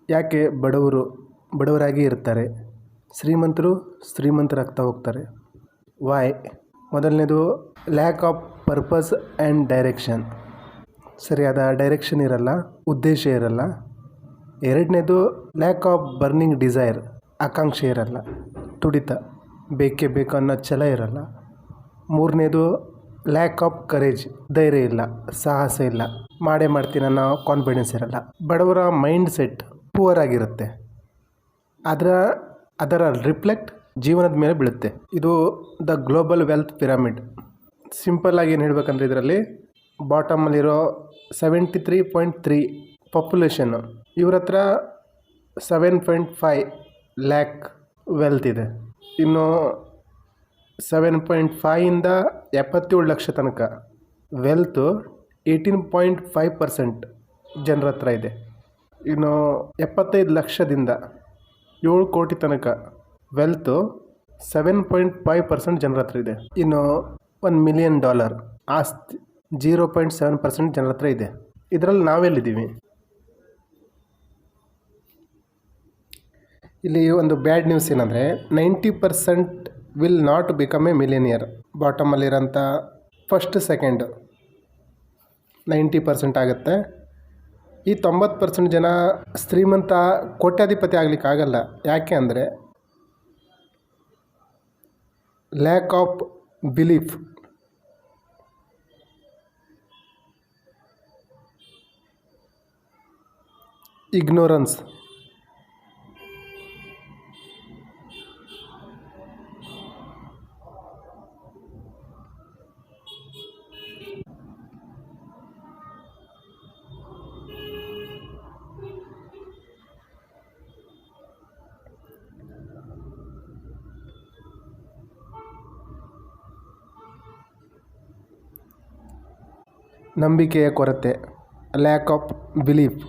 ಯಾಕೆ ಬಡವರಾಗಿ ಇರ್ತಾರೆ, ಶ್ರೀಮಂತರಾಗ್ತಾ ಹೋಗ್ತಾರೆ? ವೈ? ಮೊದಲನೇದು lack of purpose and direction, ಸರಿಯಾದ ಡೈರೆಕ್ಷನ್ ಇರಲ್ಲ, ಉದ್ದೇಶ ಇರಲ್ಲ. ಎರಡನೇದು ಲ್ಯಾಕ್ ಆಫ್ ಬರ್ನಿಂಗ್ ಡಿಸೈರ್, ಆಕಾಂಕ್ಷೆ ಇರಲ್ಲ, ತುಡಿತ, ಬೇಕೇ ಬೇಕು ಅನ್ನೋ ಛಲ ಇರಲ್ಲ. ಮೂರನೇದು ಲ್ಯಾಕ್ ಆಫ್ ಕರೇಜ್, ಧೈರ್ಯ ಇಲ್ಲ, ಸಾಹಸ ಇಲ್ಲ, ಮಾಡೇ ಮಾಡ್ತೀನಿ ಅನ್ನೋ ಕಾನ್ಫಿಡೆನ್ಸ್ ಇರಲ್ಲ. ಬಡವರ ಮೈಂಡ್ ಸೆಟ್ ಪುವರ್ ಆಗಿರುತ್ತೆ, ಅದರ ರಿಫ್ಲೆಕ್ಟ್ ಜೀವನದ ಮೇಲೆ ಬೀಳುತ್ತೆ. ಇದು the global wealth pyramid. Simple ಆಗಿ ಏನು ಹೇಳ್ಬೇಕಂದ್ರೆ, ಇದರಲ್ಲಿ ಬಾಟಮಲ್ಲಿರೋ 73.3 ಪಾಪ್ಯುಲೇಷನ್ನು, ಇವ್ರ ಹತ್ರ 7.5 ಲ್ಯಾಕ್ ವೆಲ್ತ್ ಇದೆ. ಇನ್ನು 7.5ಇಂದ 77 ಲಕ್ಷ ತನಕ ವೆಲ್ತು 18.5% ಜನರ ಹತ್ರ ಇದೆ. ಇನ್ನು 75 ಲಕ್ಷದಿಂದ 7 ಕೋಟಿ ತನಕ ವೆಲ್ತು 7.5% ಜನರ ಹತ್ರ ಇದೆ. ಇನ್ನು $1 ಮಿಲಿಯನ್ ಆಸ್ತಿ 0.7% ಜನರ ಹತ್ರ ಇದೆ. ಇದರಲ್ಲಿ ನಾವೆಲ್ಲಿದ್ದೀವಿ? ಇಲ್ಲಿ ಒಂದು ಬ್ಯಾಡ್ ನ್ಯೂಸ್ ಏನಂದರೆ, 90% will not become a millionaire. ಬಾಟಮಲ್ಲಿರೋಂಥ ಫಸ್ಟ್ ಸೆಕೆಂಡು 90% ಆಗುತ್ತೆ. ಈ 90% ಜನ ಶ್ರೀಮಂತ ಕೋಟ್ಯಾಧಿಪತಿ ಆಗಲಿಕ್ಕೆ ಆಗಲ್ಲ. ಯಾಕೆ ಅಂದರೆ ಲ್ಯಾಕ್ ಆಫ್ ಬಿಲೀಫ್, ಇಗ್ನೋರೆನ್ಸ್, ನಂಬಿಕೆಯ ಕೊರತೆ, ಲ್ಯಾಕ್ ಆಫ್ ಬಿಲೀಫ್,